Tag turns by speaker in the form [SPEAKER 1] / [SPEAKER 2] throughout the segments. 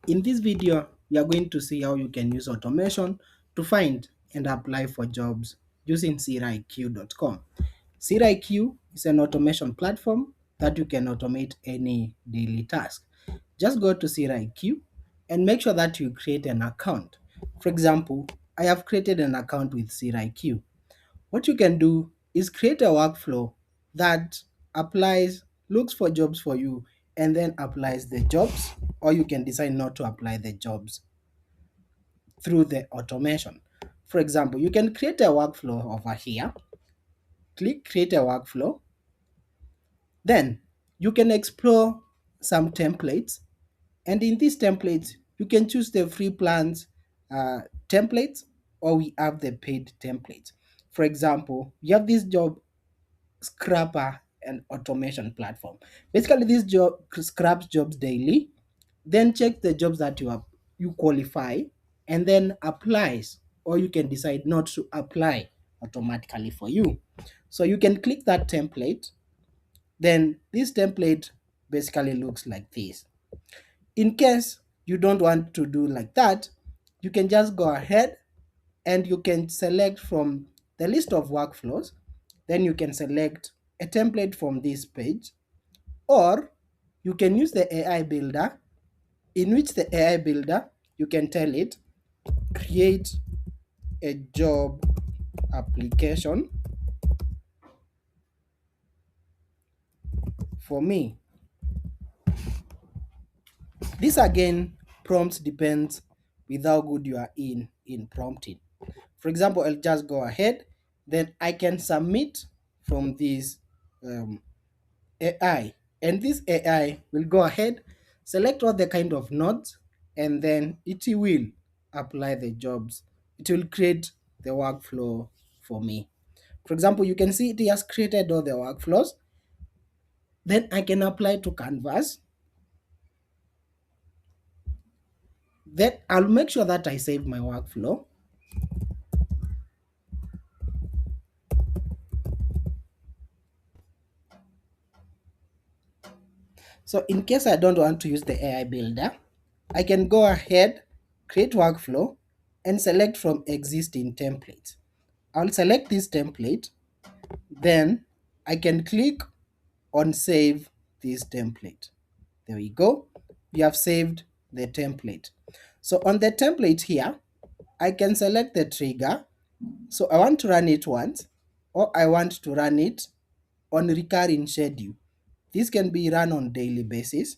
[SPEAKER 1] In this video, we are going to see how you can use automation to find and apply for jobs using CiraIQ.com. CiraIQ is an automation platform that you can automate any daily task. Just go to CiraIQ and make sure that you create an account. For example, I have created an account with CiraIQ. What you can do is create a workflow that looks for jobs for you, and then applies the jobs, or you can decide not to apply the jobs through the automation. For example, you can create a workflow over here, click create a workflow, then you can explore some templates, and in these templates, you can choose the free plans templates, or we have the paid templates. For example, you have this job scrapper and automation platform. Basically, this job scraps jobs daily, then check the jobs that you qualify, and then applies, or you can decide not to apply automatically for you. So you can click that template, then this template basically looks like this. In case you don't want to do like that, you can just go ahead and you can select from the list of workflows, then you can select a template from this page, or you can use the AI builder, in which the AI builder, you can tell it, create a job application for me. This again, prompts depends with how good you are in prompting. For example, I'll just go ahead, then I can submit from this AI, and this AI will go ahead, select all the kind of nodes, and then it will apply the jobs. It will create the workflow for me. For example, you can see it has created all the workflows. Then I can apply to Canvas. Then I'll make sure that I save my workflow. So in case I don't want to use the AI builder, I can go ahead, create workflow, and select from existing templates. I'll select this template, then I can click on save this template. There we go. We have saved the template. So on the template here, I can select the trigger. So I want to run it once, or I want to run it on recurring schedule. This can be run on daily basis,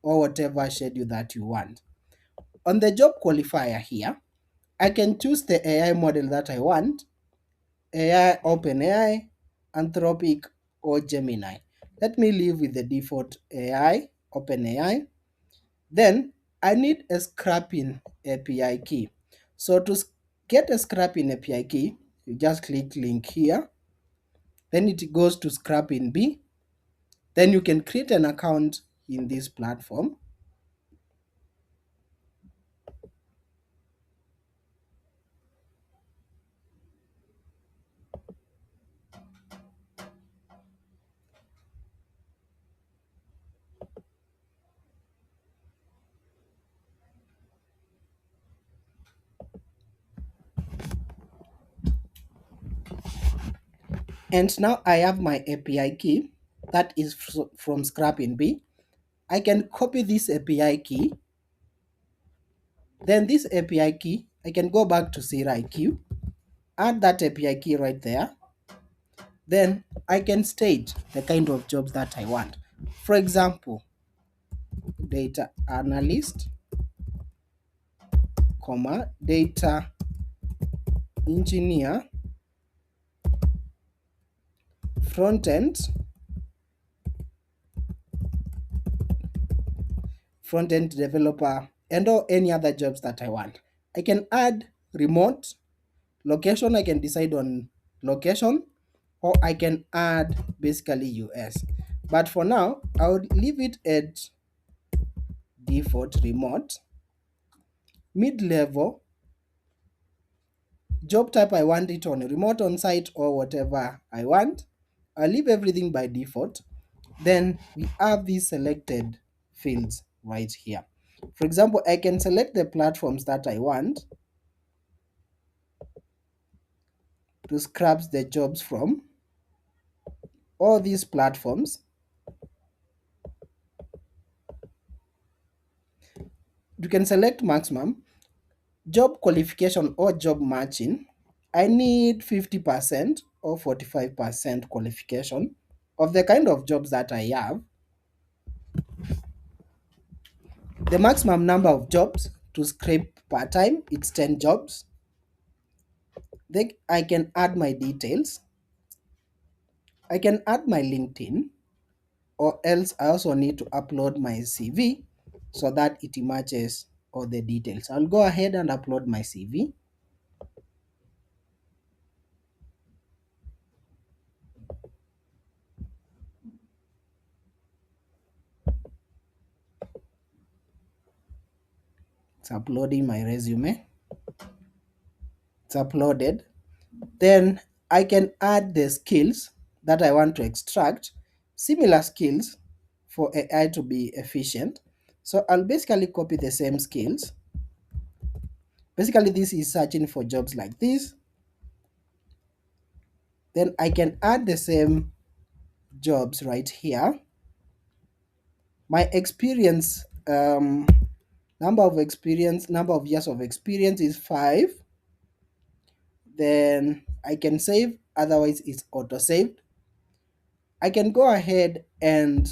[SPEAKER 1] or whatever schedule that you want. On the job qualifier here, I can choose the AI model that I want: AI, OpenAI, Anthropic, or Gemini. Let me leave with the default AI, OpenAI. Then I need a scrapping API key. So to get a scrapping API key, you just click link here. Then it goes to scrapping B. Then you can create an account in this platform. And now I have my API key that is from scrapping B. I can copy this API key. Then this API key, I can go back to CiraIQ, add that API key right there. Then I can state the kind of jobs that I want. For example, data analyst, data engineer, front-end developer, and or any other jobs that I want. I can add remote, location, I can decide on location, or I can add basically US. But for now, I would leave it at default remote. Mid-level, job type I want it on remote, on site, or whatever I want. I'll leave everything by default. Then we have these selected fields right here. For example, I can select the platforms that I want to scrap the jobs from all these platforms. You can select maximum job qualification or job matching. I need 50% or 45% qualification of the kind of jobs that I have. The maximum number of jobs to scrape per time, it's 10 jobs. Then I can add my details. I can add my LinkedIn, or else I also need to upload my CV so that it matches all the details. I'll go ahead and upload my CV. It's uploading my resume. It's uploaded. Then I can add the skills that I want to extract, similar skills for AI to be efficient. So I'll basically copy the same skills. Basically, this is searching for jobs like this. Then I can add the same jobs right here. My experience, number of years of experience is 5. Then I can save, otherwise it's auto saved. I can go ahead and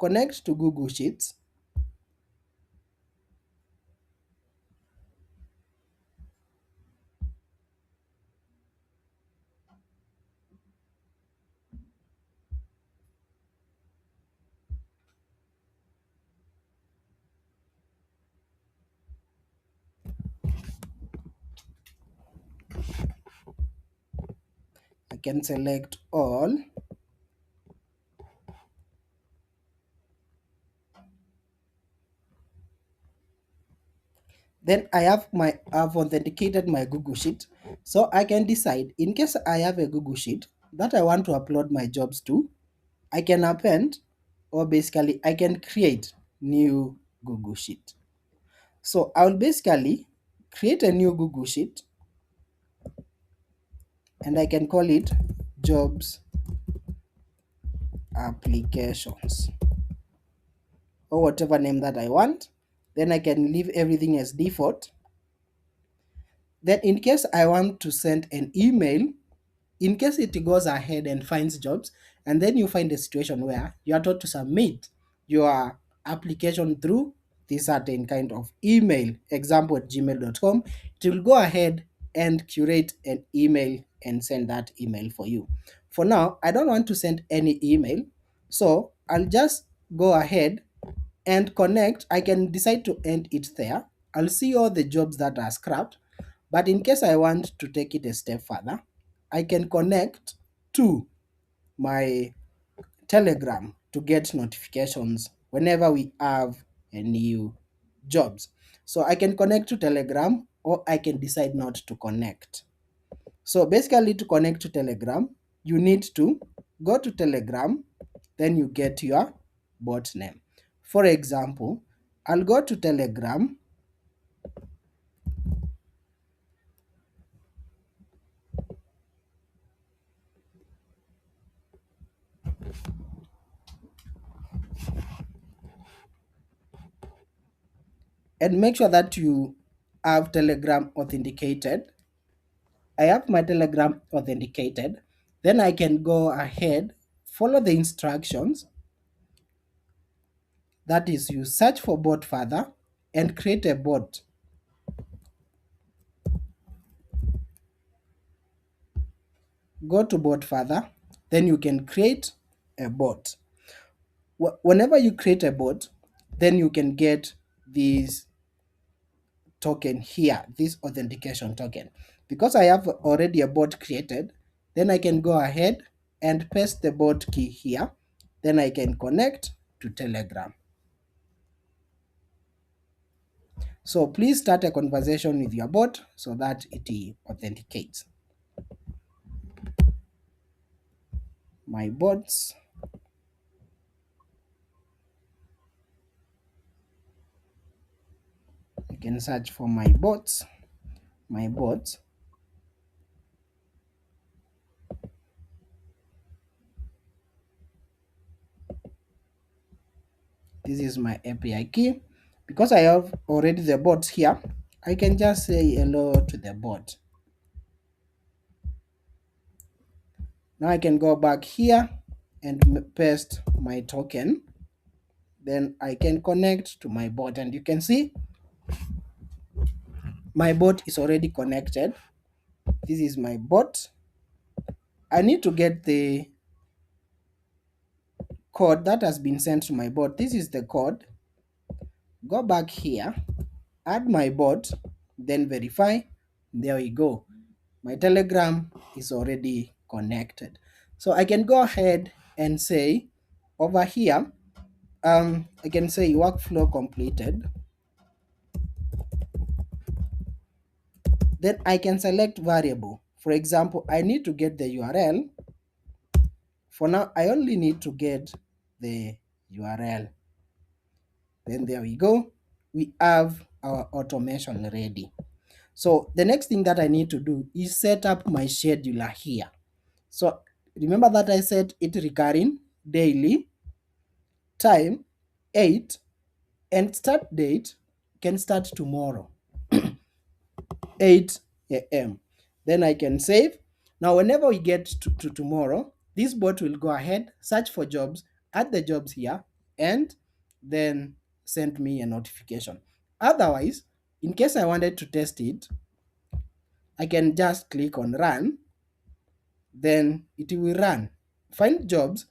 [SPEAKER 1] connect to Google Sheets. I can select all. Then I've authenticated my Google Sheet. So I can decide, in case I have a Google Sheet that I want to upload my jobs to, I can append, or basically I can create new Google Sheet. So I'll basically create a new Google Sheet and I can call it jobs applications, or whatever name that I want. Then I can leave everything as default. Then in case I want to send an email, in case it goes ahead and finds jobs, and then you find a situation where you are told to submit your application through this certain kind of email, example at gmail.com, it will go ahead and curate an email and send that email for you. For now, I don't want to send any email, so I'll just go ahead and connect. I can decide to end it there. I'll see all the jobs that are scrapped, but in case I want to take it a step further, I can connect to my Telegram to get notifications whenever we have a new jobs. So I can connect to Telegram, or I can decide not to connect. So basically, to connect to Telegram, you need to go to Telegram, then you get your bot name. For example, I'll go to Telegram and make sure that you have Telegram authenticated. I have my Telegram authenticated. Then I can go ahead, follow the instructions. That is, you search for bot further and create a bot. Go to bot further, then you can create a bot. Whenever you create a bot, then you can get this token here, this authentication token. Because I have already a bot created, then I can go ahead and paste the bot key here. Then I can connect to Telegram. So please start a conversation with your bot so that it authenticates. My bots. can search for my bots. My bots. This is my API key. Because I have already the bots here, I can just say hello to the bot. Now I can go back here and paste my token. Then I can connect to my bot, and you can see my bot is already connected. This is my bot. I need to get the code that has been sent to my bot. This is the code. Go back here, add my bot, then verify. There we go. My Telegram is already connected. So I can go ahead and say over here, I can say workflow completed. Then I can select variable. For example, I need to get the URL. For now, I only need to get the URL. Then there we go. We have our automation ready. So the next thing that I need to do is set up my scheduler here. So remember that I set it recurring, daily, time, 8, and start date can start tomorrow, 8 a.m. Then I can save. Now whenever we get to tomorrow, this bot will go ahead, search for jobs, add the jobs here, and then send me a notification. Otherwise, in case I wanted to test it, I can just click on run, then it will run. Find jobs,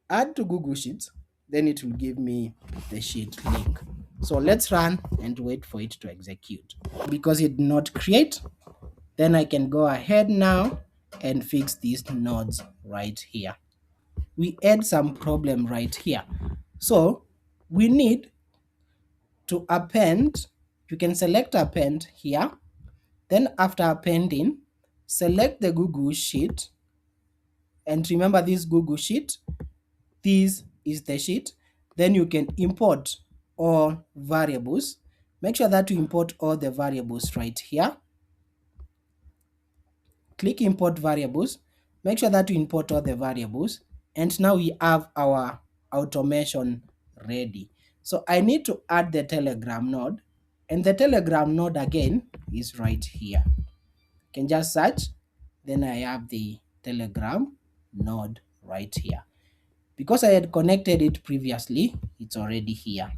[SPEAKER 1] add to Google Sheets, then it will give me the sheet link. So let's run and wait for it to execute. Because it did not create, then I can go ahead now and fix these nodes right here. We had some problem right here. So we need to append. You can select append here. Then after appending, select the Google Sheet. And remember this Google Sheet, this is the sheet. Then you can import all variables. Make sure that you import all the variables right here. Click import variables. Make sure that you import all the variables. And now we have our automation ready. So I need to add the Telegram node. And the Telegram node again is right here. You can just search. Then I have the Telegram node right here. Because I had connected it previously, it's already here.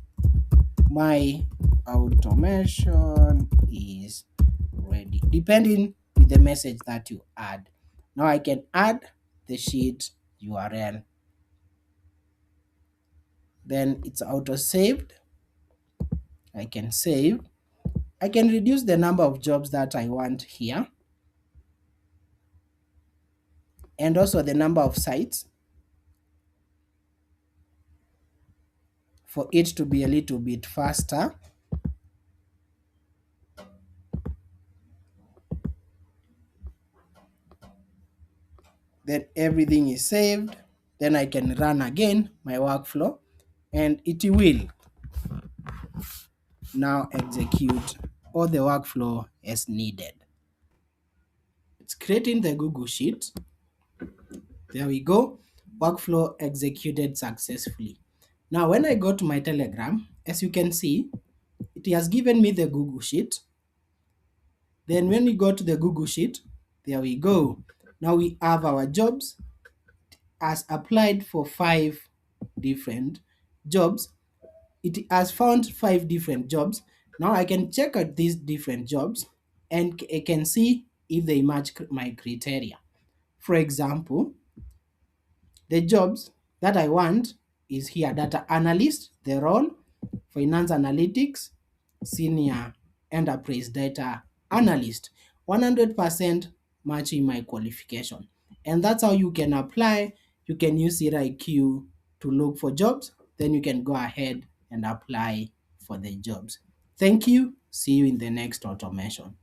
[SPEAKER 1] My automation is ready, depending with the message that you add. Now I can add the sheet URL. Then it's auto saved. I can save. I can reduce the number of jobs that I want here, and also the number of sites for it to be a little bit faster. Then everything is saved. Then I can run again my workflow, and it will now execute all the workflow as needed. It's creating the Google Sheet. There we go. Workflow executed successfully. Now when I go to my Telegram, as you can see, it has given me the Google Sheet. Then when we go to the Google Sheet, there we go. Now we have our jobs as applied for 5 different jobs. It has found 5 different jobs. Now I can check out these different jobs and I can see if they match my criteria. For example, the jobs that I want is here: data analyst, the role, finance analytics, senior enterprise data analyst, 100% matching my qualification. And that's how you can apply. You can use CiraIQ to look for jobs, then you can go ahead and apply for the jobs. Thank you. See you in the next automation.